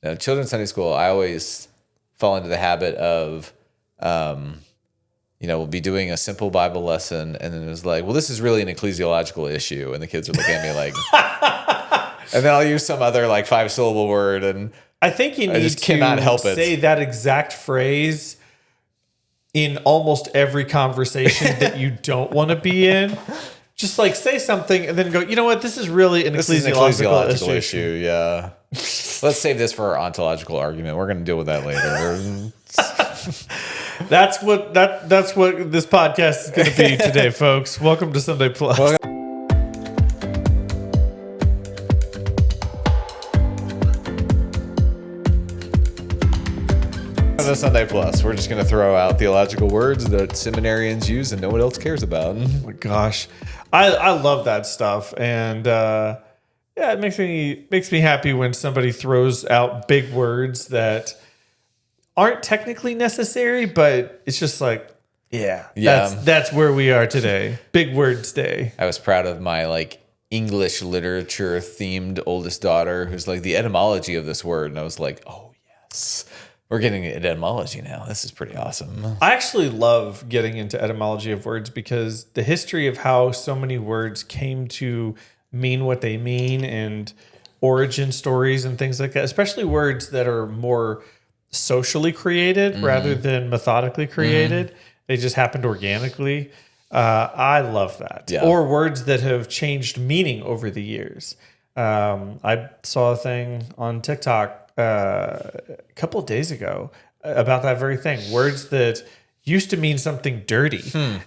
Now, children's Sunday school, I always fall into the habit of, we'll be doing a simple Bible lesson, and then it was like, well, this is really an ecclesiological issue, and the kids are looking at me like, and then I'll use some other like 5-syllable word, and I think you need just cannot help it. Say that exact phrase in almost every conversation that you don't want to be in. Just like say something and then go, you know what? This is really an ecclesiological issue. Yeah. Let's save this for our ontological argument. We're going to deal with that later. That's what this podcast is going to be today, folks. Welcome to Sunday Plus. Sunday Plus. We're just going to throw out theological words that seminarians use and no one else cares about. Oh my gosh. I love that stuff. And it makes me happy when somebody throws out big words that aren't technically necessary, but it's just like, that's where we are today. Big words day. I was proud of my English literature themed oldest daughter who's like the etymology of this word. And I was like, oh yes. We're getting into etymology now. This is pretty awesome. I actually love getting into etymology of words because the history of how so many words came to mean what they mean and origin stories and things like that, especially words that are more socially created rather than methodically created. They just happened organically. I love that. Yeah. Or words that have changed meaning over the years. I saw a thing on TikTok a couple of days ago about that very thing. Words that used to mean something dirty,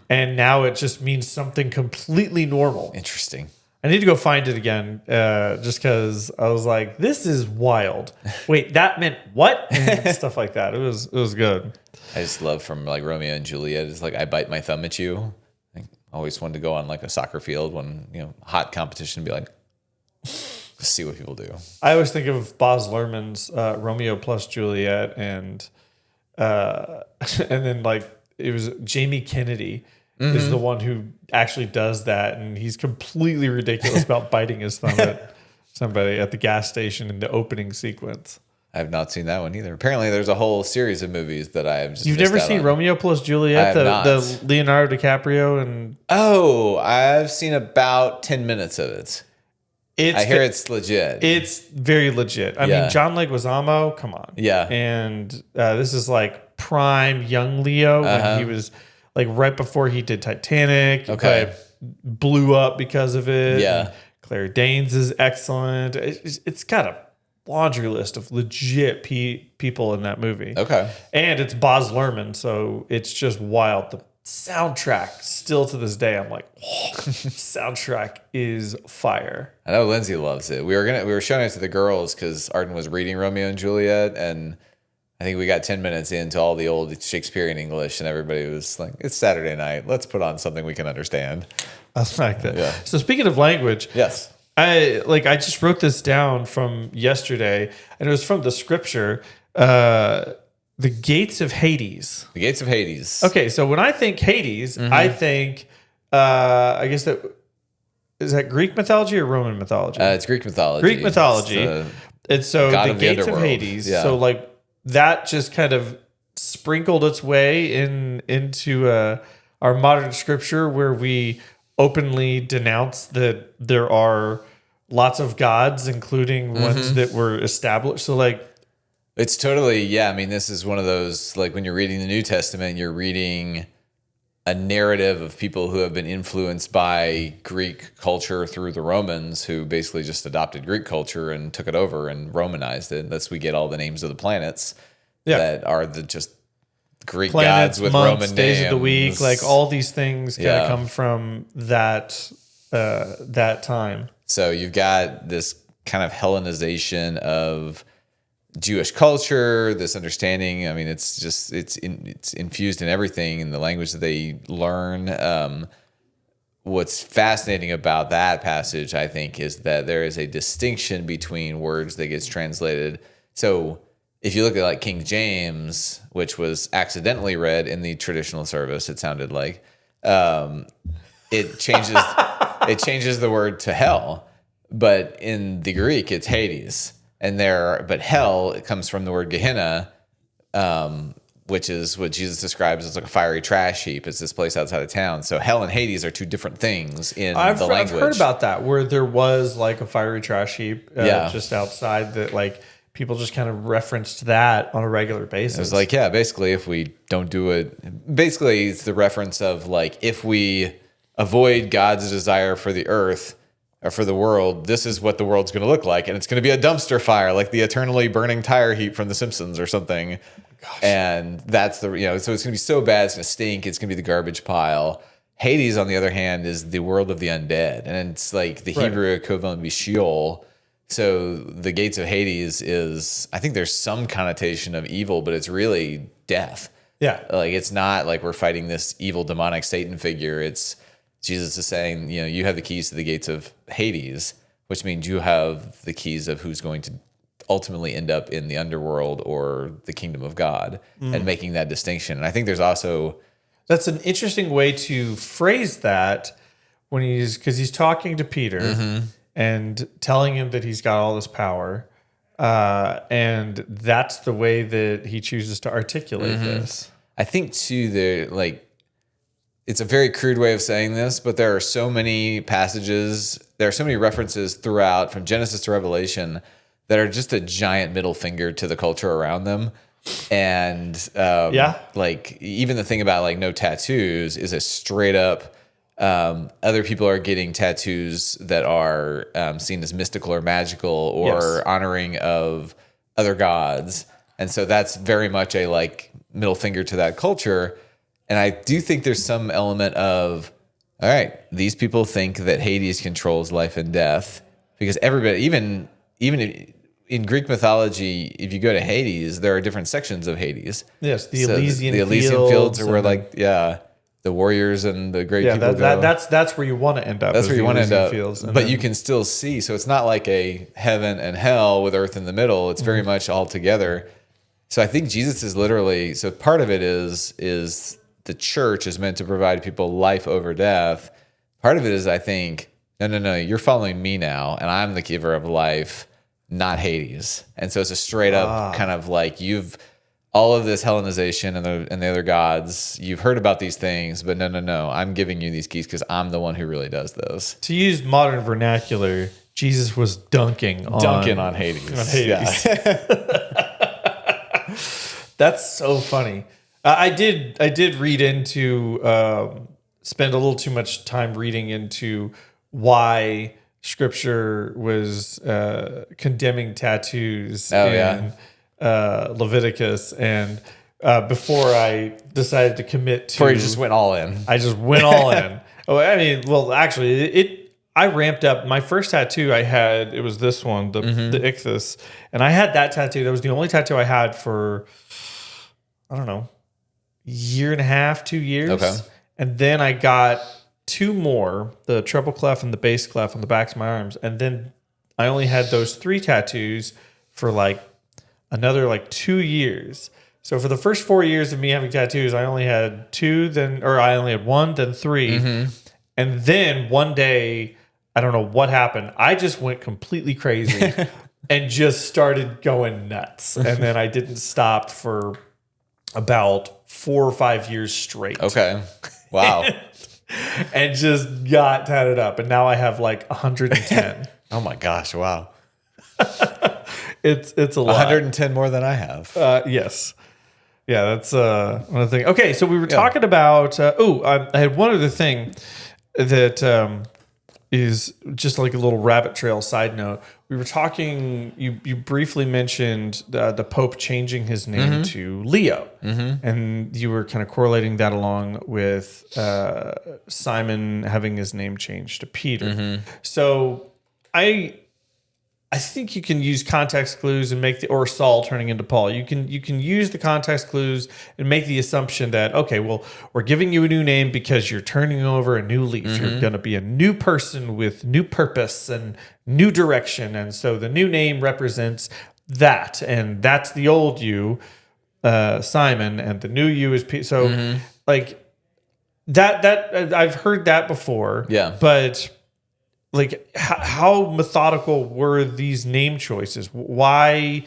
and now it just means something completely normal. Interesting. I need to go find it again, just because I was like, "This is wild." Wait, that meant what? And stuff like that. It was good. I just love from Romeo and Juliet. It's like I bite my thumb at you. I always wanted to go on a soccer field when hot competition and be like. See what people do. I always think of Baz Luhrmann's Romeo plus Juliet, and then it was Jamie Kennedy is the one who actually does that, and he's completely ridiculous about biting his thumb at somebody at the gas station in the opening sequence. I have not seen that one either. Apparently, there's a whole series of movies that I have just. You've never seen Romeo plus Juliet, the Leonardo DiCaprio and. Oh, I've seen about 10 minutes of it. I hear it's legit. It's very legit. I mean, John Leguizamo, come on. Yeah. And this is prime young Leo when he was right before he did Titanic. Okay. Blew up because of it. Yeah. And Claire Danes is excellent. It's got a laundry list of legit people in that movie. Okay. And it's Baz Luhrmann, so it's just wild. The soundtrack still to this day, I'm like, whoa, soundtrack is fire. I know Lindsay loves it. We were showing it to the girls because Arden was reading Romeo and Juliet, and I think we got 10 minutes into all the old Shakespearean English, and everybody was like, "It's Saturday night. Let's put on something we can understand." I like that. Yeah. So speaking of language, yes, I just wrote this down from yesterday, and it was from the scripture. The gates of Hades. The gates of Hades. Okay, so when I think Hades, I think, I guess is that Greek mythology or Roman mythology? It's Greek mythology. Greek mythology. And so the gates of Hades. Yeah. So that just kind of sprinkled its way into our modern scripture where we openly denounce that there are lots of gods, including ones that were established. So it's totally, I mean, this is one of those, when you're reading the New Testament, you're reading a narrative of people who have been influenced by Greek culture through the Romans, who basically just adopted Greek culture and took it over and Romanized it. That's we get all the names of the planets that are just Greek planets, gods with months, Roman days names. of the week, all these things kind of come from that time. So you've got this kind of Hellenization of Jewish culture, this understanding. I mean, it's infused in everything in the language that they learn. What's fascinating about that passage, I think, is that there is a distinction between words that gets translated. So if you look at King James, which was accidentally read in the traditional service, it sounded like it changes the word to hell, but in the Greek, it's Hades. but hell, it comes from the word Gehenna, which is what Jesus describes as like a fiery trash heap. It's this place outside of town. So hell and Hades are two different things in the language. I've heard about that, where there was like a fiery trash heap Yeah. just outside that like people just kind of referenced that on a regular basis. It's like, yeah, basically if we don't do it, basically it's the reference of like, if we avoid God's desire for the earth or for the world, this is what the world's going to look like. And it's going to be a dumpster fire, like the eternally burning tire heap from The Simpsons or something. Gosh. And that's so it's going to be so bad, it's going to stink. It's going to be the garbage pile. Hades, on the other hand, is the world of the undead. And it's like the Hebrew equivalent would be Sheol. So the gates of Hades is, I think there's some connotation of evil, but it's really death. Yeah. Like, it's not like we're fighting this evil demonic Satan figure. It's Jesus is saying, you have the keys to the gates of Hades, which means you have the keys of who's going to ultimately end up in the underworld or the kingdom of God, and making that distinction. And I think there's also... That's an interesting way to phrase that because he's talking to Peter and telling him that he's got all this power. And that's the way that he chooses to articulate this. I think too, it's a very crude way of saying this, but there are so many passages, there are so many references throughout from Genesis to Revelation that are just a giant middle finger to the culture around them. And like even the thing about like no tattoos is a straight up, other people are getting tattoos that are seen as mystical or magical or honoring of other gods. And so that's very much a like middle finger to that culture. And I do think there's some element of, all right, these people think that Hades controls life and death, because everybody, even in Greek mythology, if you go to Hades, there are different sections of Hades. Yes, the So Elysian Fields are where the warriors and the great people go. That's where you want to end up. That's where you want to end up. Fields. But you can still see. So it's not like a heaven and hell with earth in the middle. It's very much all together. So I think Jesus is literally, so part of it is the church is meant to provide people life over death. Part of it is, I think, no, you're following me now, and I'm the giver of life, not Hades. And so it's a straight up kind of like, you've all of this Hellenization and the other gods, you've heard about these things, but no, I'm giving you these keys because I'm the one who really does those. To use modern vernacular, Jesus was dunking on Hades. On Hades. Yeah. That's so funny. I did read into, spend a little too much time reading into why Scripture was condemning tattoos in Leviticus, and before I decided to commit to... Before you just went all in. I just went all in. Oh, I mean, well, actually, I ramped up. My first tattoo I had, it was this one, the ichthus, and I had that tattoo. That was the only tattoo I had for, I don't know, year and a half, 2 years. Okay. And then I got 2 more, the treble clef and the bass clef on the backs of my arms. And then I only had those 3 tattoos for like another 2 years. So for the first 4 years of me having tattoos, I only had 2, I only had 1, then 3. And then one day, I don't know what happened. I just went completely crazy and just started going nuts. And then I didn't stop for about 4 or 5 years straight. Okay. Wow. And just got tatted up. And now I have 110. Oh my gosh. Wow. It's a lot. 110 more than I have. Yes. Yeah, that's one thing. Okay, so we were talking about... I had one other thing that is just like a little rabbit trail side note. We were talking... You briefly mentioned the Pope changing his name to Leo. And you were kind of correlating that along with Simon having his name changed to Peter. So I think you can use context clues and or Saul turning into Paul. You can use the context clues and make the assumption that, okay, well, we're giving you a new name because you're turning over a new leaf. You're going to be a new person with new purpose and new direction. And so the new name represents that. And that's the old you, Simon, and the new you is Peter. So that I've heard that before. Yeah. But how methodical were these name choices? Why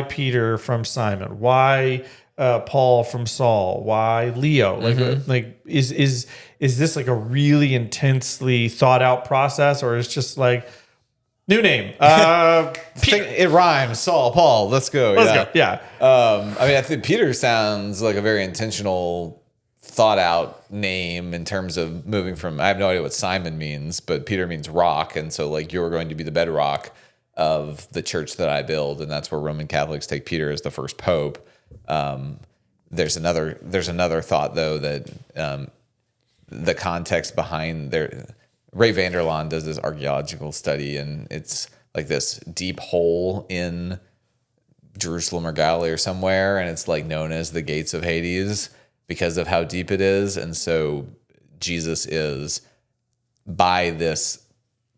Peter from Simon? Why Paul from Saul? Why Leo? Like is this like a really intensely thought out process, or is just like new name? It rhymes. Saul, Paul. Let's go. Let's go. Yeah. I mean, I think Peter sounds like a very intentional, thought out name in terms of moving from. I have no idea what Simon means, but Peter means rock, and so like you're going to be the bedrock of the church that I build, and that's where Roman Catholics take Peter as the first pope. There's another thought though that the context behind Ray Vanderlaan does this archaeological study, and it's like this deep hole in Jerusalem or Galilee or somewhere, and it's like known as the gates of Hades because of how deep it is. And so Jesus is by this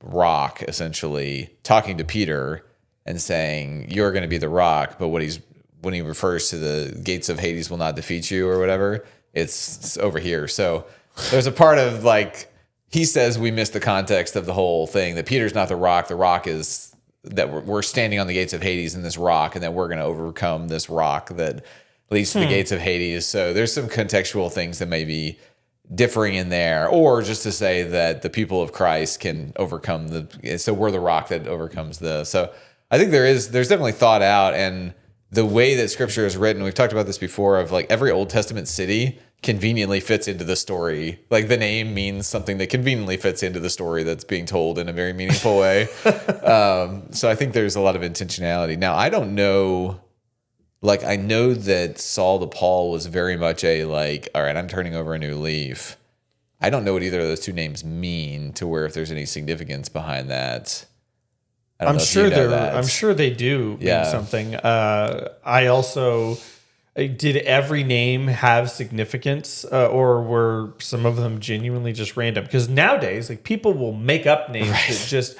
rock essentially talking to Peter and saying, you're going to be the rock. But when he refers to the gates of Hades will not defeat you or whatever, it's over here. So there's a part of like, he says we missed the context of the whole thing, that Peter's not the rock. The rock is that we're standing on the gates of Hades in this rock, and that we're going to overcome this rock that leads to the gates of Hades. So there's some contextual things that may be differing in there, or just to say that the people of Christ can overcome so we're the rock that overcomes so I think there's definitely thought out, and the way that scripture is written, we've talked about this before, of like every Old Testament city conveniently fits into the story. Like the name means something that conveniently fits into the story that's being told in a very meaningful way. So I think there's a lot of intentionality. Now, I don't know, like I know that Saul to Paul was very much a like, all right, I'm turning over a new leaf. I don't know what either of those two names mean, to where if there's any significance behind that. I'm sure they do mean something. I also, did every name have significance, or were some of them genuinely just random? Because nowadays, like people will make up names that just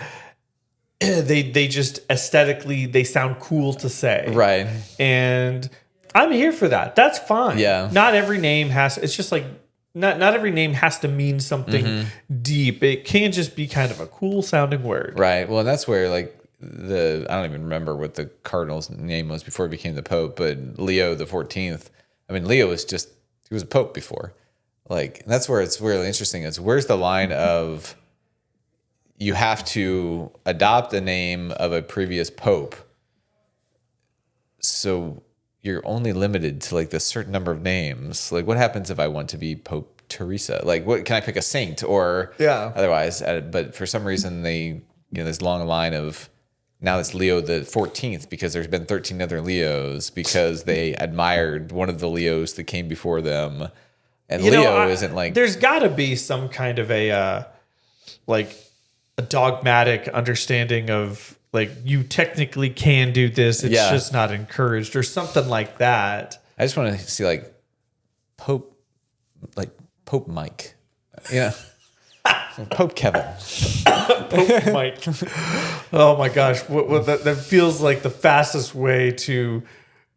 they just aesthetically they sound cool to say, right? And I'm here for that. That's fine. Yeah. Not every name has. It's just like not every name has to mean something deep. It can just be kind of a cool sounding word. Right. Well, and that's where like I don't even remember what the cardinal's name was before he became the pope, but Leo the 14th. I mean, Leo was he was a pope before. Like, and that's where it's really interesting is where's the line of you have to adopt the name of a previous pope. So you're only limited to like this certain number of names. Like, what happens if I want to be Pope Teresa? Like, what can I pick a saint or otherwise? But for some reason, this long line of now it's Leo the 14th because there's been 13 other Leos because they admired one of the Leos that came before them, and Leo isn't like. There's got to be some kind of a dogmatic understanding of. Like, you technically can do this. It's just not encouraged or something like that. I just want to see Pope Mike. Yeah. Pope Kevin. Pope Mike. Oh my gosh. That feels like the fastest way to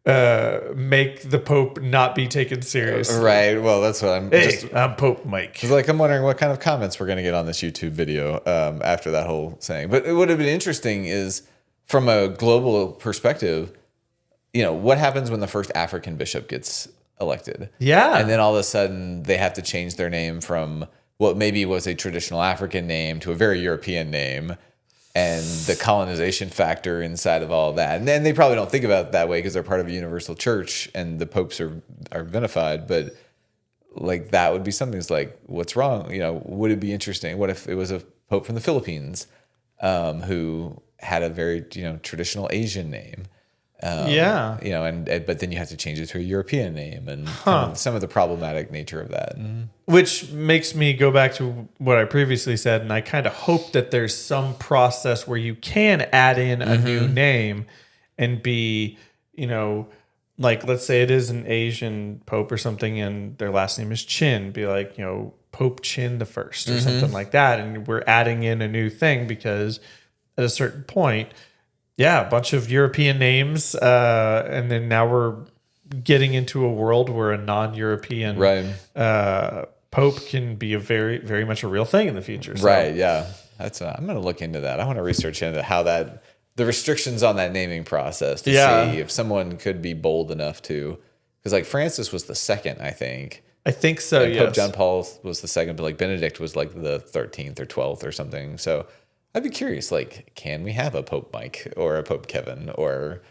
make the Pope not be taken seriously. Right. Well, that's what I'm Pope Mike. I'm wondering what kind of comments we're going to get on this YouTube video after that whole saying. But what would have been interesting is from a global perspective, what happens when the first African bishop gets elected? Yeah. And then all of a sudden they have to change their name from what maybe was a traditional African name to a very European name. And the colonization factor inside of all of that. And then they probably don't think about it that way because they're part of a universal church and the popes are vinified. But like that would be something that's like, what's wrong? Would it be interesting? What if it was a pope from the Philippines who had a very, traditional Asian name? But then you have to change it to a European name and some of the problematic nature of that. Which makes me go back to what I previously said, and I kind of hope that there's some process where you can add in a new name and be, like let's say it is an Asian pope or something and their last name is Chin, be like, Pope Chin the First or something like that. And we're adding in a new thing because at a certain point, a bunch of European names, and then now we're getting into a world where a non-European pope can be a very, very much a real thing in the future. So, right, yeah. I'm going to look into that. I want to research into how the restrictions on that naming process to Yeah. see if someone could be bold enough to, because like Francis was the second, I think. I think so. And Pope Yes. John Paul was the second, but like Benedict was like the 13th or 12th or something. So I'd be curious, like, can we have a Pope Mike or a Pope Kevin or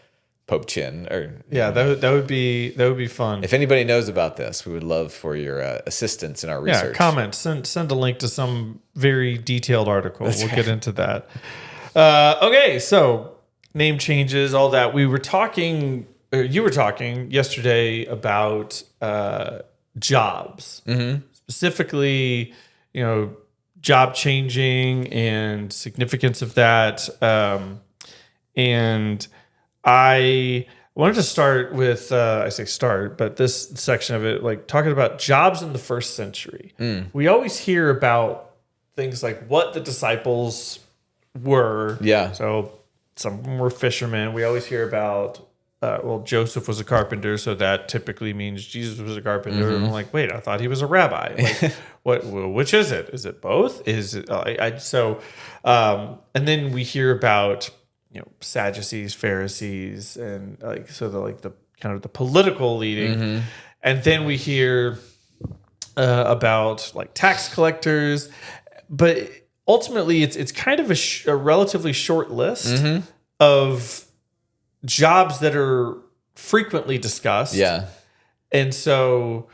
Pope Chin? Or Yeah, that would be fun. if anybody knows about this, we would love for your assistance in our research. Yeah, comment. Send a link to some very detailed article. We'll get into that. Okay, so name changes, all that. We were talking, or you were talking yesterday about jobs, specifically, job changing and significance of that. And I wanted to start with, I say start, but this section of it, like talking about jobs in the first century. We always hear about things like what the disciples were. Yeah. So some of them were fishermen. We always hear about, Joseph was a carpenter, so that typically means Jesus was a carpenter. And I'm like, wait, I thought he was a rabbi. Like, which is it? Is it both? Is it, and then we hear about, Sadducees, Pharisees, and the kind of the political leading. And then we hear about like tax collectors, but ultimately it's kind of a relatively short list of jobs that are frequently discussed. Yeah. And so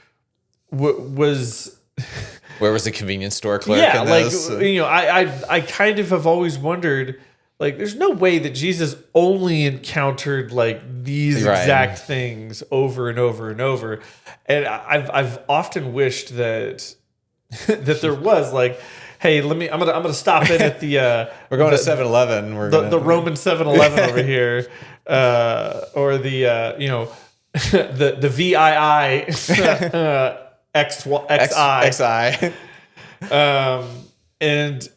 was Where was the convenience store clerk? yeah, in like this? I kind of have always wondered, like, there's no way that Jesus only encountered like these Right. exact things over and over and over. And I've often wished that that there was like, hey, I'm gonna stop in at the We're going to 7-Eleven. We're the Roman 7-Eleven over here, or the the VII XI. And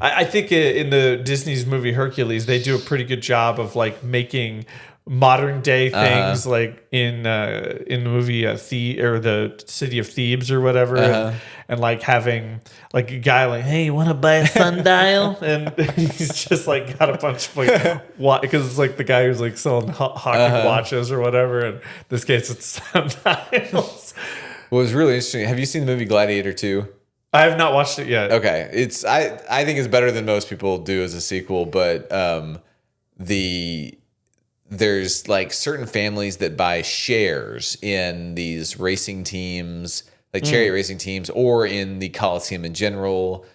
I think in the Disney's movie Hercules, they do a pretty good job of like making modern day things, like in the movie the City of Thebes or whatever, and like having like a guy like, hey, you want to buy a sundial? And he's just like got a bunch of like because it's like the guy who's like selling hockey watches or whatever. And in this case, it's sundials. What was really interesting, have you seen the movie Gladiator 2? I have not watched it yet. Okay. I think it's better than most people do as a sequel, but there's like certain families that buy shares in these racing teams, like chariot racing teams, or in the Coliseum in general.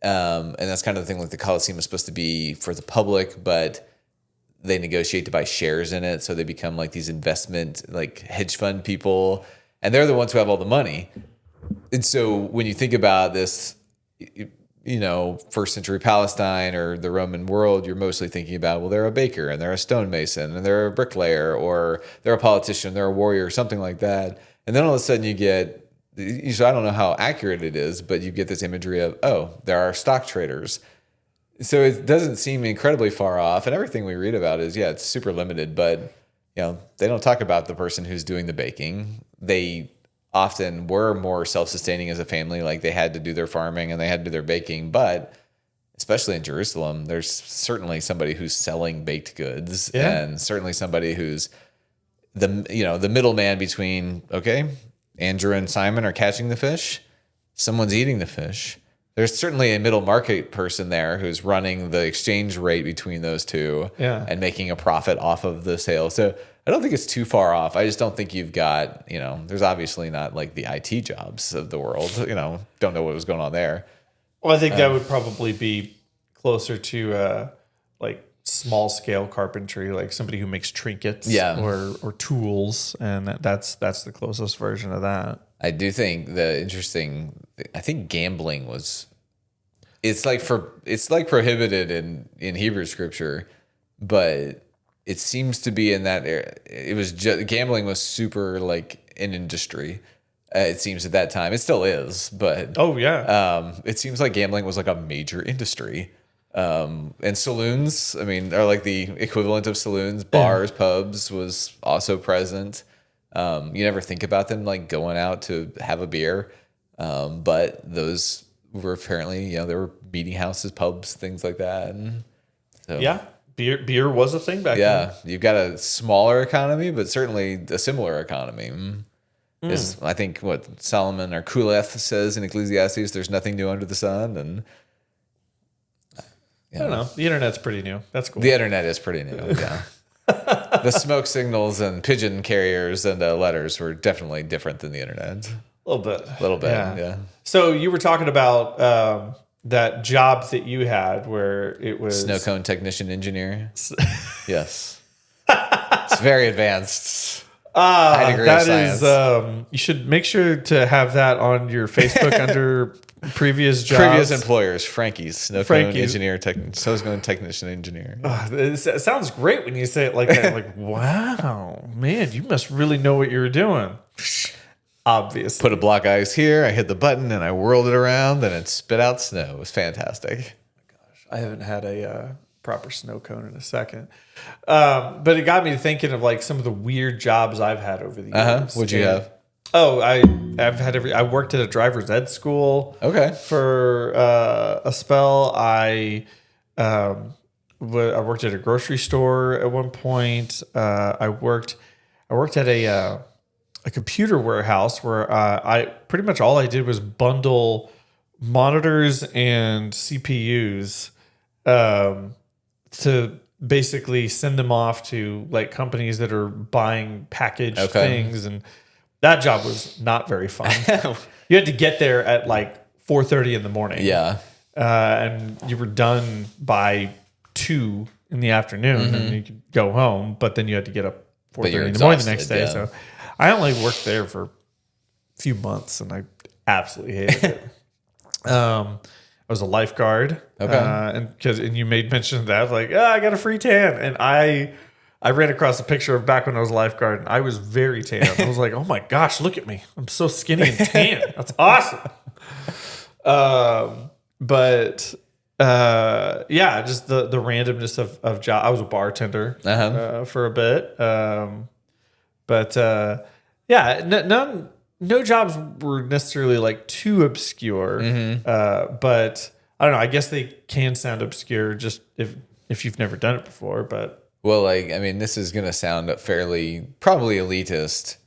And that's kind of the thing, like the Coliseum is supposed to be for the public, but they negotiate to buy shares in it. So they become like these investment, like hedge fund people, and they're the ones who have all the money. And so when you think about this, first century Palestine or the Roman world, you're mostly thinking about, well, they're a baker and they're a stonemason and they're a bricklayer, or they're a politician, they're a warrior, something like that. And then all of a sudden you get, so I don't know how accurate it is, but you get this imagery of, oh, there are stock traders. So it doesn't seem incredibly far off. And everything we read about is, it's super limited, but they don't talk about the person who's doing the baking. They often were more self-sustaining as a family, like they had to do their farming and they had to do their baking. But especially in Jerusalem, there's certainly somebody who's selling baked goods, and certainly somebody who's the middleman between, okay, Andrew and Simon are catching the fish, someone's eating the fish. There's certainly a middle market person there who's running the exchange rate between those two and making a profit off of the sale. So I don't think it's too far off. I just don't think you've got, there's obviously not like the IT jobs of the world, don't know what was going on there. Well, I think that would probably be closer to like small scale carpentry, like somebody who makes trinkets or tools. And that's the closest version of that. I do think I think gambling it's like prohibited in Hebrew scripture, but it seems to be in that era. It was just, gambling was super like an industry. It seems at that time, it still is, but it seems like gambling was like a major industry. And saloons, are like the equivalent of saloons. Bars, pubs was also present. You never think about them like going out to have a beer, but those were apparently, there were meeting houses, pubs, things like that. And so, Yeah. Beer was a thing back then. yeah, you've got a smaller economy, but certainly a similar economy. Is I think what Solomon or Kuleth says in Ecclesiastes, there's nothing new under the sun. And I don't know. The internet's pretty new. That's cool. the internet is pretty new. Yeah. The smoke signals and pigeon carriers and letters were definitely different than the internet. A little bit. Yeah. So you were talking about that job that you had where it was Snow cone technician engineer. Yes. It's very advanced. High degree of science. You should make sure to have that on your Facebook under previous jobs. Previous employers, Frankie's snow cone engineer, snow cone technician engineer. It sounds great when you say it like that. Like, wow, man, you must really know what you're doing. Obviously. Put a block of ice here. I hit the button and I whirled it around and it spit out snow. It was fantastic. Gosh, I haven't had a proper snow cone in a second. But it got me thinking of like some of the weird jobs I've had over the years. What'd you have? Oh, I've had I worked at a driver's ed school. Okay. For a spell, I worked at a grocery store at one point. I worked at a computer warehouse where I pretty much all I did was bundle monitors and CPUs to basically send them off to like companies that are buying packaged things, and that job was not very fun. You had to get there at like 4:30 in the morning. Yeah. And you were done by 2 in the afternoon, and you could go home, but then you had to get up 4:30 in the morning the next day. So I only worked there for a few months, and I absolutely hated it. I was a lifeguard. Okay. And you made mention of that, like, I got a free tan. And I ran across a picture of back when I was a lifeguard, and I was very tan. I was like, oh my gosh, look at me. I'm so skinny and tan. That's awesome. Just the randomness of job. I was a bartender for a bit. No jobs were necessarily like too obscure. But I don't know. I guess they can sound obscure just if you've never done it before. But well, like, I mean, this is going to sound fairly probably elitist.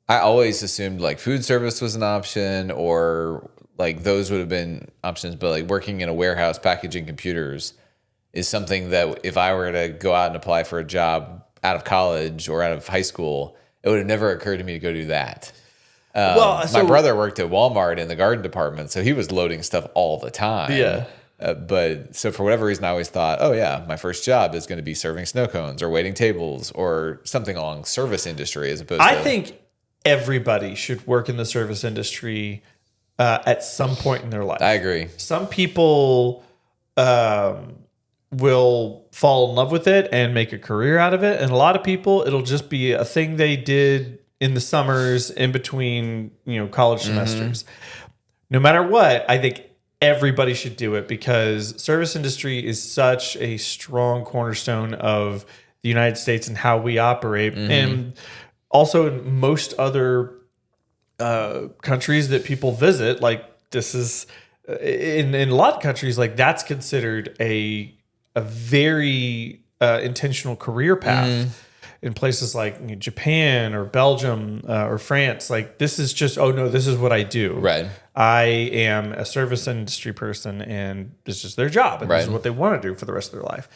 I always assumed like food service was an option, or like those would have been options. But like working in a warehouse packaging computers is something that if I were to go out and apply for a job out of college or out of high school, it would have never occurred to me to go do that. My brother worked at Walmart in the garden department, so he was loading stuff all the time. Yeah. But so for whatever reason, I always thought, oh yeah, my first job is going to be serving snow cones or waiting tables or something along service industry as opposed to... I think everybody should work in the service industry at some point in their life. I agree. Some people will fall in love with it and make a career out of it. And a lot of people, it'll just be a thing they did in the summers in between, college semesters. No matter what, I think everybody should do it because service industry is such a strong cornerstone of the United States and how we operate. And also in most other countries that people visit, like this is in a lot of countries, like that's considered a very intentional career path. In places like Japan or Belgium or France, like this is just, oh no, this is what I do. Right. I am a service industry person, and this is their job, and this is what they want to do for the rest of their life.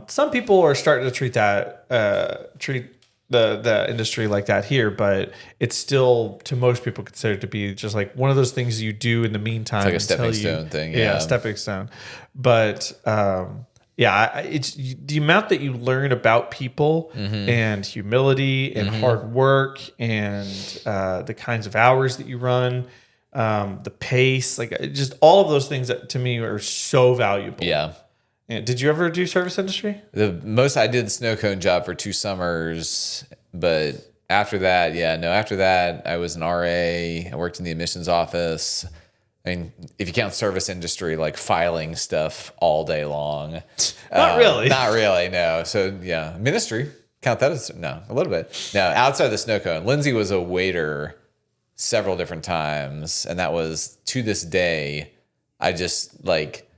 Some people are starting to treat the industry like that here, but it's still, to most people, considered to be just like one of those things you do in the meantime. It's like a stepping stone thing. Yeah, stepping stone. But it's the amount that you learn about people and humility and hard work and the kinds of hours that you run, the pace, like just all of those things that to me are so valuable. Yeah. And did you ever do service industry? The most I did the snow cone job for 2 summers, but after that, after that I was an RA. I worked in the admissions office. I mean, if you count service industry, like filing stuff all day long. Not really. Not really, no. So, yeah, ministry. Count that as, no, a little bit. No, outside the snow cone. Lindsay was a waiter. several different times. And that was, to this day, I just like,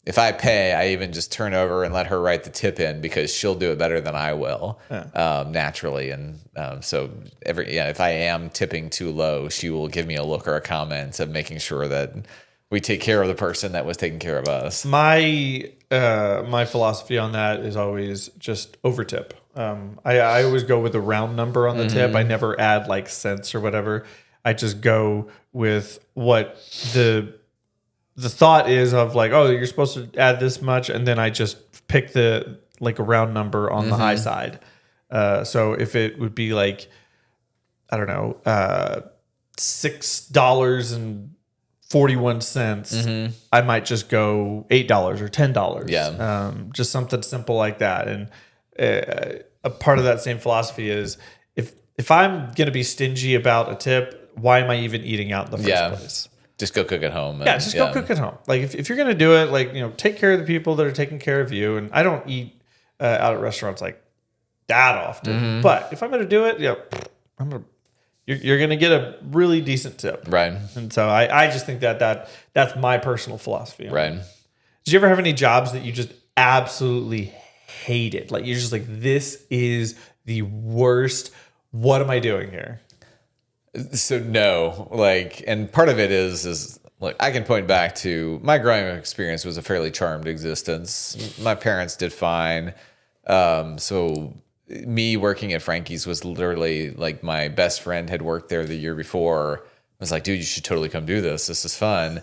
if I pay, I even just turn over and let her write the tip in because she'll do it better than I will, naturally. And so if I am tipping too low, she will give me a look or a comment of making sure that we take care of the person that was taking care of us. My philosophy on that is always just over tip. I always go with a round number on the tip. I never add like cents or whatever. I just go with what the thought is of like, oh, you're supposed to add this much, and then I just pick the like a round number on the high side. So if it would be like, I don't know, $6.41, I might just go $8 or $10. Yeah. Just something simple like that. And a part of that same philosophy is if I'm going to be stingy about a tip, why am I even eating out in the first place? Just go cook at home. Go cook at home. Like if you're going to do it, like, take care of the people that are taking care of you. And I don't eat out at restaurants like that often, but if I'm going to do it, you're going to get a really decent tip. Right. And so I just think that's my personal philosophy. Right. Did you ever have any jobs that you just absolutely hated? Like you're just like, this is the worst. What am I doing here? So no, like, and part of it is like, I can point back to my growing up experience was a fairly charmed existence. My parents did fine. So me working at Frankie's was literally like my best friend had worked there the year before. I was like, dude, you should totally come do this. This is fun.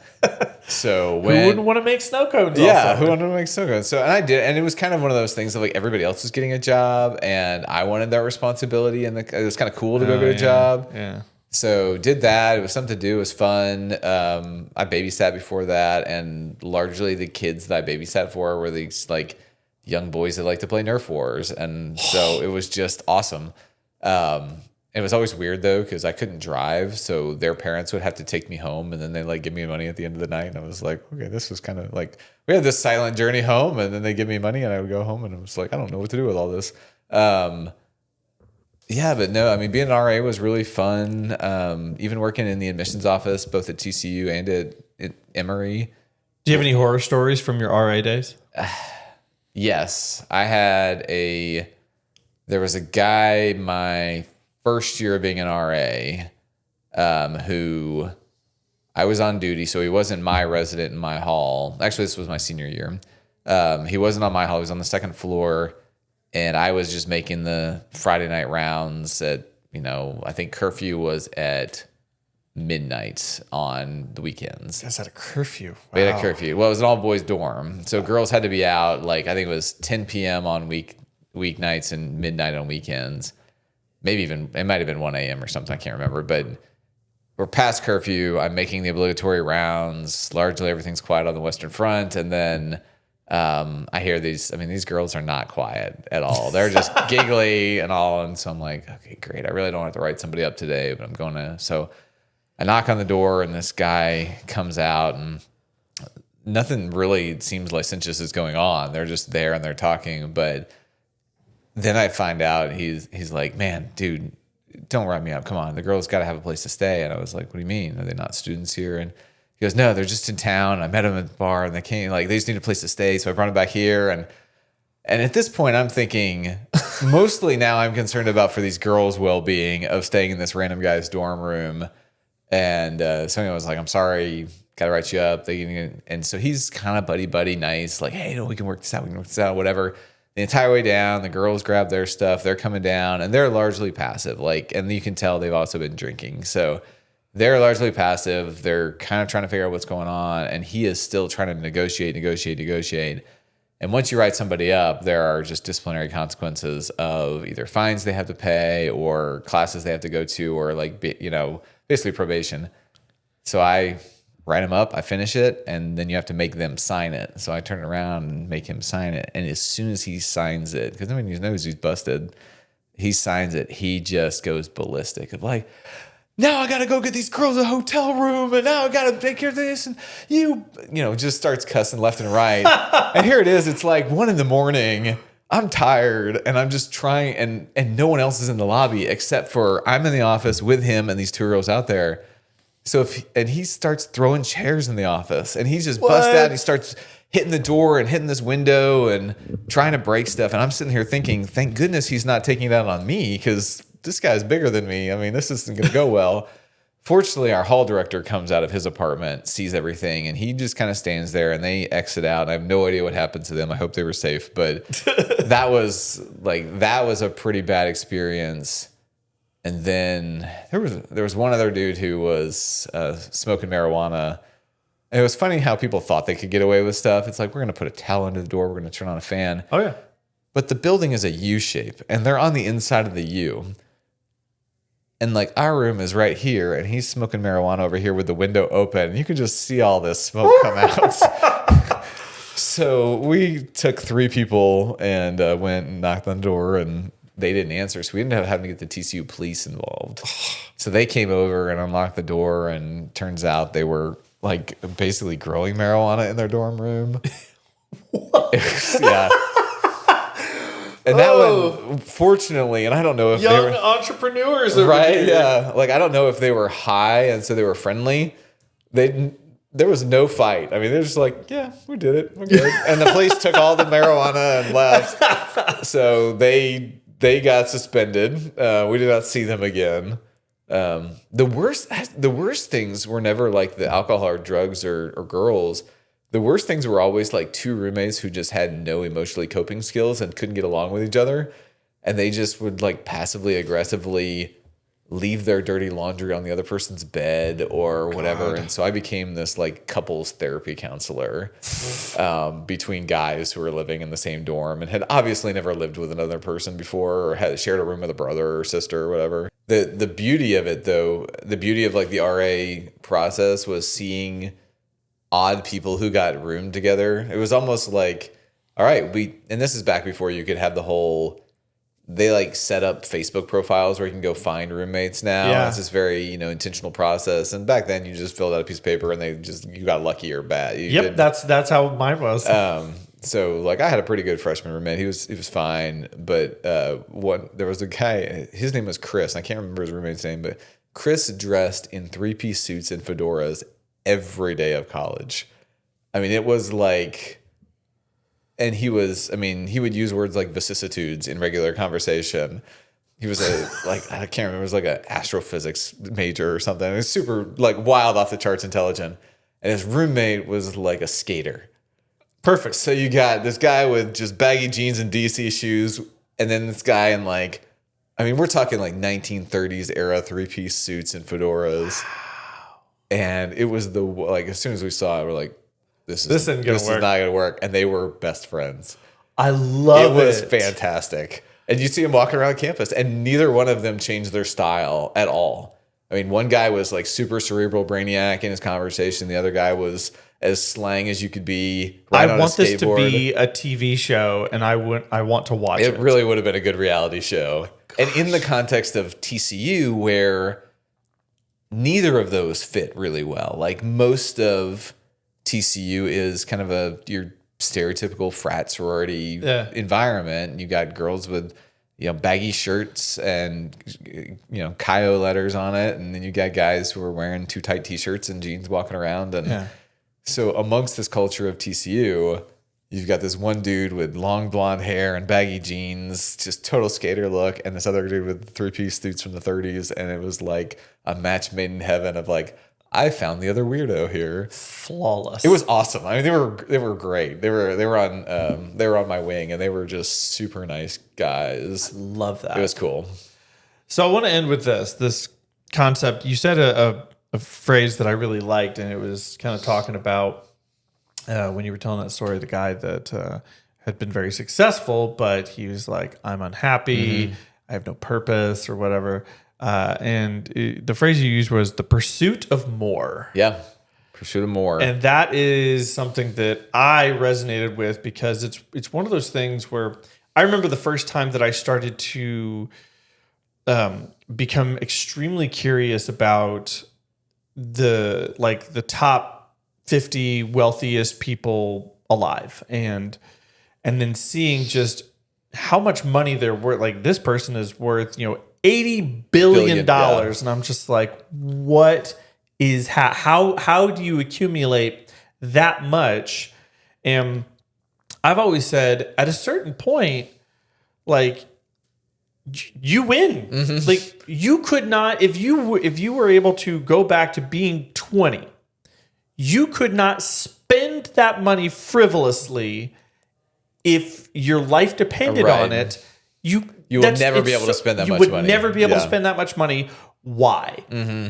So who wouldn't want to make snow cones? Yeah, who wanted to make snow cones? So, and I did, and it was kind of one of those things of like everybody else was getting a job, and I wanted that responsibility, and it was kind of cool to go get a job. Yeah. So did that. It was something to do. It was fun. I babysat before that, and largely the kids that I babysat for were these like young boys that like to play Nerf wars, and so it was just awesome. It was always weird though because I couldn't drive, so their parents would have to take me home, and then they like give me money at the end of the night. And I was like, okay, this was kind of like we had this silent journey home, and then they give me money, and I would go home, and I was like, I don't know what to do with all this. Yeah, but no, I mean, being an RA was really fun. Even working in the admissions office, both at TCU and at Emory. Do you have any horror stories from your RA days? Yes, there was a guy my first year of being an RA who I was on duty, so he wasn't my resident in my hall. Actually, this was my senior year. He wasn't on my hall. He was on the second floor. And I was just making the Friday night rounds at, I think curfew was at midnight on the weekends. That's at a curfew. Wow. We had a curfew. Well, it was an all boys dorm. So girls had to be out like, I think it was 10 p.m. on weeknights and midnight on weekends. Maybe even, it might have been 1 a.m. or something. I can't remember. But we're past curfew. I'm making the obligatory rounds. Largely everything's quiet on the Western Front. And then I hear these girls are not quiet at all. They're just giggly and all. And so I'm like, okay, great. I really don't have to write somebody up today, but I'm going to. So I knock on the door and this guy comes out and nothing really seems licentious is going on. They're just there and they're talking. But then I find out he's like, man, dude, don't write me up. Come on. The girls got to have a place to stay. And I was like, what do you mean? Are they not students here? And he goes, no, they're just in town. I met them at the bar and they just need a place to stay. So I brought them back here. And at this point I'm thinking mostly now I'm concerned about for these girls' well-being of staying in this random guy's dorm room. And so anyway, I was like, I'm sorry, got to write you up. And so he's kind of buddy nice. Like, hey, no, we can work this out, whatever. The entire way down, the girls grab their stuff. They're coming down and they're largely passive. Like, and you can tell they've also been drinking. So they're largely passive. They're kind of trying to figure out what's going on. And he is still trying to negotiate. And once you write somebody up, there are just disciplinary consequences of either fines they have to pay or classes they have to go to or like, basically probation. So I write him up, I finish it, and then you have to make them sign it. So I turn it around and make him sign it. And as soon as he signs it, because nobody knows he's busted, he signs it, he just goes ballistic of like, now I got to go get these girls a hotel room, and now I got to take care of this. And just starts cussing left and right. And here it is. It's like 1 a.m. I'm tired, and I'm just trying, and no one else is in the lobby except for I'm in the office with him and these 2 girls out there. So and he starts throwing chairs in the office, and he's just bust out and he starts hitting the door and hitting this window and trying to break stuff. And I'm sitting here thinking, thank goodness he's not taking it out on me, because this guy's bigger than me. I mean, this isn't going to go well. Fortunately, our hall director comes out of his apartment, sees everything, and he just kind of stands there, and they exit out. And I have no idea what happened to them. I hope they were safe, but that was a pretty bad experience. And then there was one other dude who was smoking marijuana. And it was funny how people thought they could get away with stuff. It's like, we're going to put a towel under the door. We're going to turn on a fan. Oh, yeah. But the building is a U shape, and they're on the inside of the U. And like, our room is right here, and he's smoking marijuana over here with the window open. You can just see all this smoke come out. So we took 3 people and went and knocked on the door, and they didn't answer. So we ended up having to get the TCU police involved. So they came over and unlocked the door, and turns out they were like basically growing marijuana in their dorm room. Yeah. And that one, fortunately, and I don't know if young they were entrepreneurs over right. here. Yeah, like I don't know if they were high and so they were friendly. There was no fight. I mean, they're just like, yeah, we did it, we're good. And the police took all the marijuana and left. So they got suspended. We did not see them again. The worst things were never like the alcohol or drugs or girls. The worst things were always like 2 roommates who just had no emotionally coping skills and couldn't get along with each other. And they just would like passively aggressively leave their dirty laundry on the other person's bed or whatever. And so I became this like couples therapy counselor between guys who were living in the same dorm and had obviously never lived with another person before or had shared a room with a brother or sister or whatever. The beauty of it, though, the beauty of like the RA process was seeing odd people who got roomed together. It was almost like, all right, and this is back before you could have the whole, they like set up Facebook profiles where you can go find roommates now. Yeah. It's this very, intentional process. And back then you just filled out a piece of paper and you got lucky or bad. That's how mine was. So like I had a pretty good freshman roommate. He was fine. But there was a guy, his name was Chris. I can't remember his roommate's name, but Chris dressed in 3-piece suits and fedoras every day of college. I mean, it was like, and he would use words like vicissitudes in regular conversation. He was I can't remember, it was like an astrophysics major or something. It was super like wild, off the charts intelligent. And his roommate was like a skater. Perfect. So you got this guy with just baggy jeans and DC shoes. And then this guy in we're talking like 1930s era 3-piece suits and fedoras. And it was as soon as we saw it, we're like, this is not going to work. And they were best friends. I love it. It was fantastic. And you see them walking around campus, and neither one of them changed their style at all. I mean, one guy was like super cerebral brainiac in his conversation. The other guy was as slang as you could be. I want this to be a TV show, and I want to watch it. It really would have been a good reality show. Gosh. And in the context of TCU, where neither of those fit really well. Like most of TCU is kind of your stereotypical frat sorority environment. You got girls with baggy shirts and Kyo letters on it, and then you got guys who are wearing too tight t-shirts and jeans walking around. And so amongst this culture of TCU, you've got this one dude with long blonde hair and baggy jeans, just total skater look, and this other dude with 3-piece suits from the 30s, and it was like a match made in heaven of like, I found the other weirdo here. Flawless. It was awesome. I mean, they were great. They were on my wing, and they were just super nice guys. I love that. It was cool. So I want to end with this concept. You said a phrase that I really liked, and it was kind of talking about when you were telling that story, the guy that had been very successful, but he was like, I'm unhappy. Mm-hmm. I have no purpose or whatever. And the phrase you used was the pursuit of more. Yeah. Pursuit of more. And that is something that I resonated with, because it's one of those things where I remember the first time that I started to become extremely curious about the top 50 wealthiest people alive, and then seeing just how much money they're worth. Like, this person is worth, $80 billion. And I'm just like, what is how do you accumulate that much? And I've always said at a certain point, like you win. Like you could not, if you were able to go back to being 20, you could not spend that money frivolously if your life depended on it. You will never be able to spend that much money. You would never be able to spend that much money. Why?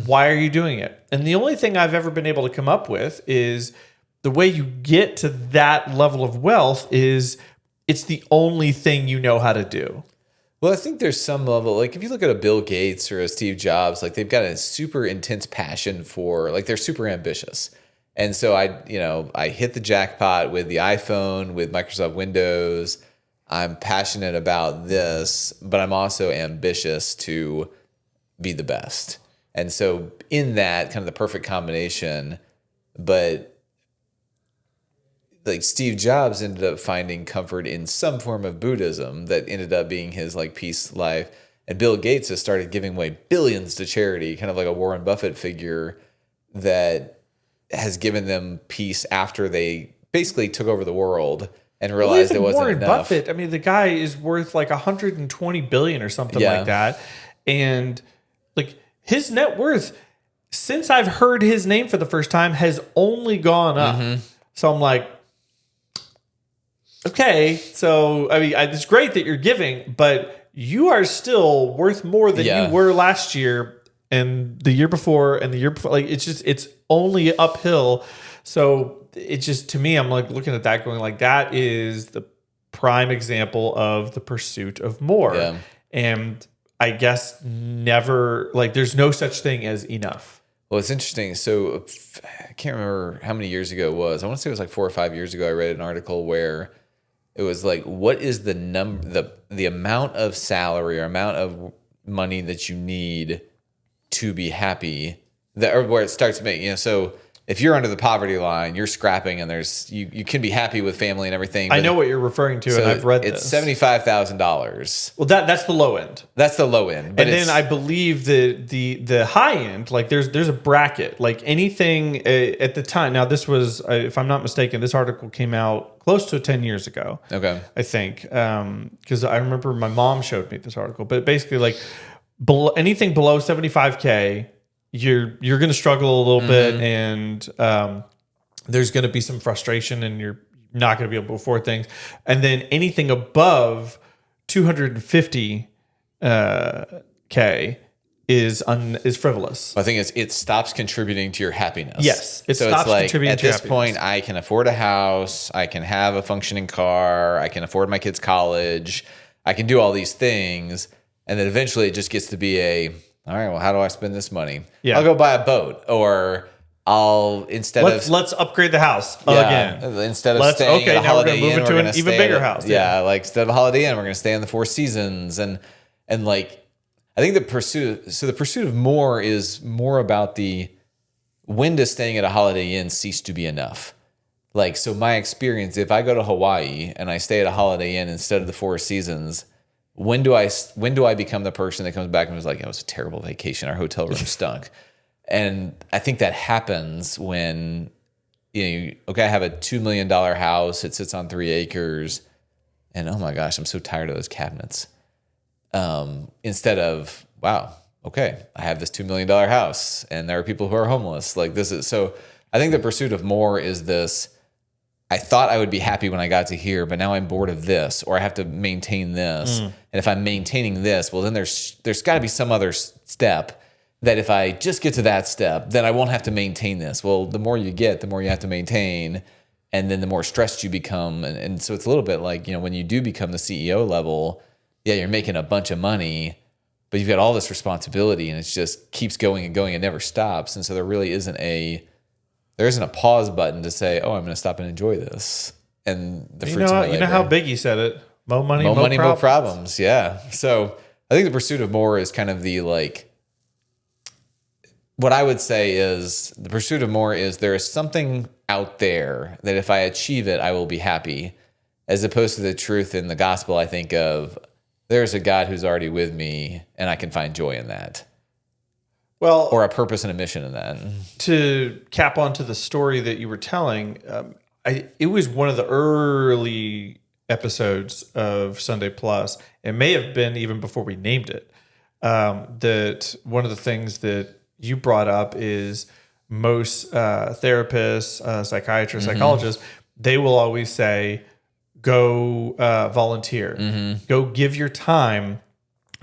Why are you doing it? And the only thing I've ever been able to come up with is the way you get to that level of wealth is it's the only thing you know how to do. Well, I think there's some level, like if you look at a Bill Gates or a Steve Jobs, like they've got a super intense passion for, like they're super ambitious. And so I hit the jackpot with the iPhone, with Microsoft Windows. I'm passionate about this, but I'm also ambitious to be the best. And so in that, kind of the perfect combination, but like Steve Jobs ended up finding comfort in some form of Buddhism that ended up being his like peace life. And Bill Gates has started giving away billions to charity, kind of like a Warren Buffett figure that has given them peace after they basically took over the world and realized it wasn't Warren enough. Buffett, I mean, the guy is worth like 120 billion or something like that. And like his net worth, since I've heard his name for the first time, has only gone up. So I'm like, okay, so I mean, it's great that you're giving, but you are still worth more than you were last year and the year before and the year before. Like it's only uphill. So it just, to me, I'm like looking at that going like, that is the prime example of the pursuit of more. Yeah. And I guess never, like there's no such thing as enough. Well, it's interesting. So I can't remember how many years ago it was. I want to say it was like 4 or 5 years ago. I read an article where it was like, what is the amount of salary or amount of money that you need to be happy, that, or where it starts making, so if you're under the poverty line, you're scrapping, and there's you can be happy with family and everything. I know what you're referring to, and I've read this. It's $75,000. Well, that's the low end. That's the low end. But and then I believe the high end, like there's a bracket, like anything at the time. Now this was, if I'm not mistaken, this article came out close to 10 years ago. Okay, I think because I remember my mom showed me this article. But basically, like anything below 75K. You're going to struggle a little bit, and there's going to be some frustration, and you're not going to be able to afford things. And then anything above 250K is frivolous. I think it stops contributing to your happiness. Yes, it stops contributing to your happiness. At this point, I can afford a house, I can have a functioning car, I can afford my kids' college, I can do all these things, and then eventually it just gets to be all right, well, how do I spend this money? Yeah. I'll go buy a boat, or let's upgrade the house again. Instead of staying at a Holiday Inn, we're going to move into an even bigger house. Yeah, like instead of a Holiday Inn, we're going to stay in the Four Seasons, and like I think the pursuit of more is more about the when does staying at a Holiday Inn cease to be enough? Like, so my experience, if I go to Hawaii and I stay at a Holiday Inn instead of the Four Seasons, when do I become the person that comes back and was like, it was a terrible vacation, our hotel room stunk? And I think that happens when, I have a $2 million house, it sits on 3 acres, and oh my gosh, I'm so tired of those cabinets. Instead of, wow, okay, I have this $2 million house, and there are people who are homeless. Like this is, so I think the pursuit of more is this, I thought I would be happy when I got to here, but now I'm bored of this, or I have to maintain this. And if I'm maintaining this, well, then there's got to be some other step that if I just get to that step, then I won't have to maintain this. Well, the more you get, the more you have to maintain, and then the more stressed you become. And so it's a little bit like, when you do become the CEO level, yeah, you're making a bunch of money, but you've got all this responsibility, and it just keeps going and going and never stops. And so there really isn't a pause button to say, oh, I'm going to stop and enjoy this. And the fruits of my labor. You know how Biggie said it, more money, more problems. Yeah. So I think the pursuit of more is kind of the, like, what I would say is the pursuit of more is there is something out there that if I achieve it, I will be happy, as opposed to the truth in the gospel. I think of there's a God who's already with me, and I can find joy in that. Well, or a purpose and a mission in that. to cap onto the story that you were telling, it was one of the early episodes of Sunday Plus. It may have been even before we named it. That one of the things that you brought up is most therapists, psychiatrists, psychologists, they will always say, go volunteer, go give your time,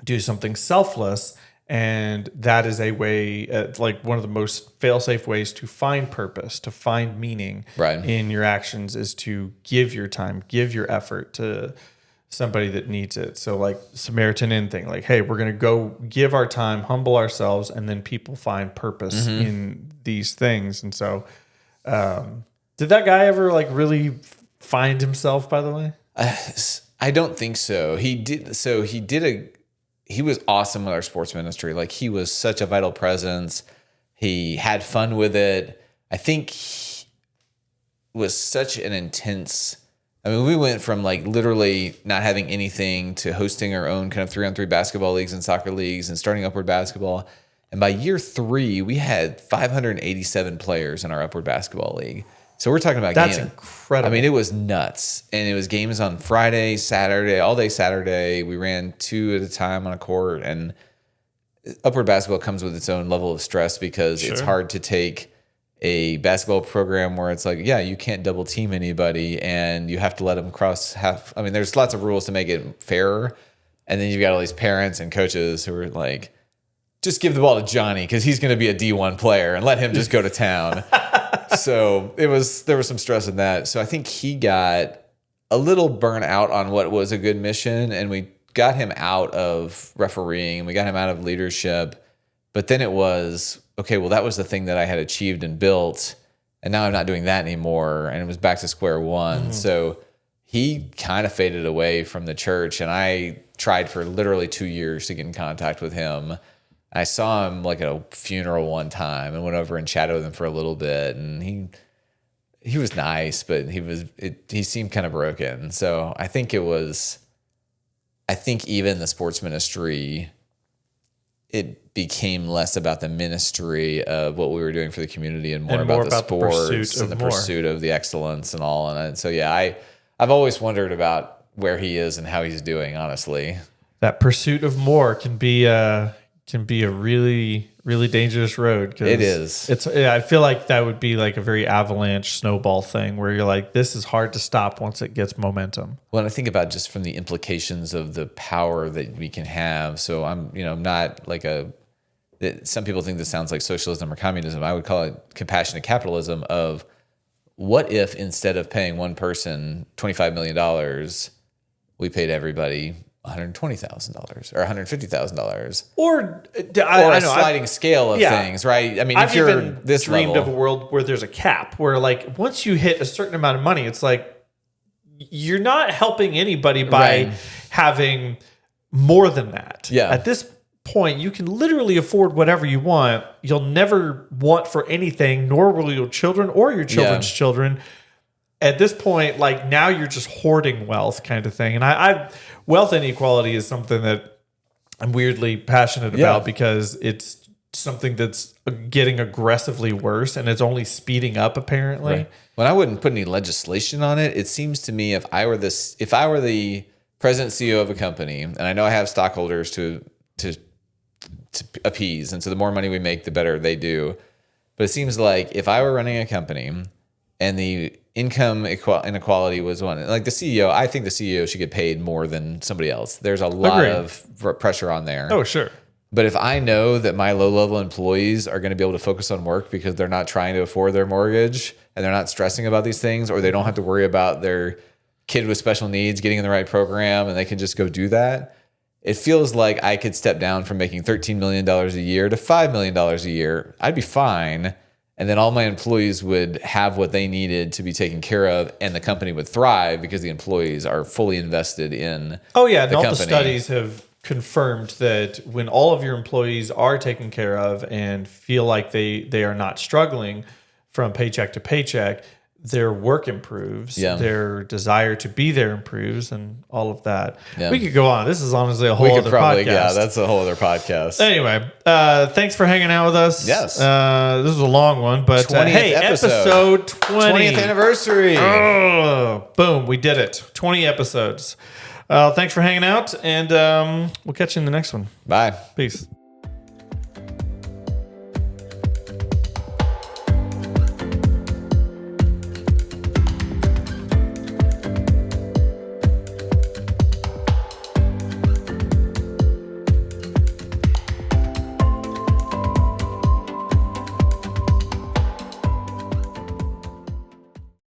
do something selfless. And that is a way, like one of the most fail-safe ways to find purpose, to find meaning in your actions, is to give your time, give your effort to somebody that needs it. So like Samaritan Inn thing, like, hey, we're going to go give our time, humble ourselves, and then people find purpose in these things. And so did that guy ever like really find himself, by the way? I don't think so. He did. So he was awesome with our sports ministry. Like, he was such a vital presence. He had fun with it. I think he was such an intense. I mean, we went from like literally not having anything to hosting our own kind of 3-on-3 basketball leagues and soccer leagues and starting Upward Basketball. And by year 3, we had 587 players in our Upward Basketball League. So we're talking about That's incredible. I mean, it was nuts. And it was games on Friday, Saturday, all day Saturday. We ran 2 at a time on a court. And Upward Basketball comes with its own level of stress because it's hard to take a basketball program where it's like, yeah, you can't double team anybody and you have to let them cross half. I mean, there's lots of rules to make it fairer. And then you've got all these parents and coaches who are like, just give the ball to Johnny because he's going to be a D1 player and let him just go to town. So there was some stress in that. So I think he got a little burnt out on what was a good mission, and we got him out of refereeing. We got him out of leadership. But then it was, okay, well, that was the thing that I had achieved and built, and now I'm not doing that anymore. And it was back to square one. So he kind of faded away from the church, and I tried for literally 2 years to get in contact with him. I saw him like at a funeral one time and went over and chatted with him for a little bit, and he was nice, but he seemed kind of broken. So I think even the sports ministry, it became less about the ministry of what we were doing for the community and more about the sports and the pursuit of the excellence and all. And so, yeah, I've always wondered about where he is and how he's doing, honestly. That pursuit of more can be a really, really dangerous road. It is. I feel like that would be like a very avalanche snowball thing where you're like, this is hard to stop once it gets momentum. Well, and I think about just from the implications of the power that we can have. So I'm not like some people think this sounds like socialism or communism. I would call it compassionate capitalism of what if instead of paying one person $25 million, we paid everybody $120,000 or $150,000, or a sliding scale of things, right? I mean, if you're even this dreamed level, of a world where there's a cap, where like once you hit a certain amount of money, it's like you're not helping anybody by having more than that. Yeah. At this point, you can literally afford whatever you want. You'll never want for anything, nor will your children or your children's children. At this point, like now you're just hoarding wealth kind of thing. And wealth inequality is something that I'm weirdly passionate about because it's something that's getting aggressively worse and it's only speeding up apparently. Right. When I wouldn't put any legislation on it, it seems to me if I were the president CEO of a company, and I know I have stockholders to appease, and so the more money we make, the better they do. But it seems like if I were running a company and the income inequality was one. Like the CEO, I think the CEO should get paid more than somebody else. There's a lot of pressure on there. Oh, sure. But if I know that my low-level employees are going to be able to focus on work because they're not trying to afford their mortgage and they're not stressing about these things, or they don't have to worry about their kid with special needs getting in the right program and they can just go do that, it feels like I could step down from making $13 million a year to $5 million a year. I'd be fine. And then all my employees would have what they needed to be taken care of, and the company would thrive because the employees are fully invested in and all the studies have confirmed that when all of your employees are taken care of and feel like they are not struggling from paycheck to paycheck, their work improves, Yeah. their desire to be there improves, and all of that. Yeah. We could go on. This is honestly a whole We could other probably, podcast. yeah, that's a whole other podcast. Anyway, thanks for hanging out with us. Yes. This is a long one, but 20th hey, episode 20. 20th anniversary. Oh, boom, we did it. 20 episodes. Thanks for hanging out, and we'll catch you in the next one. Bye. Peace.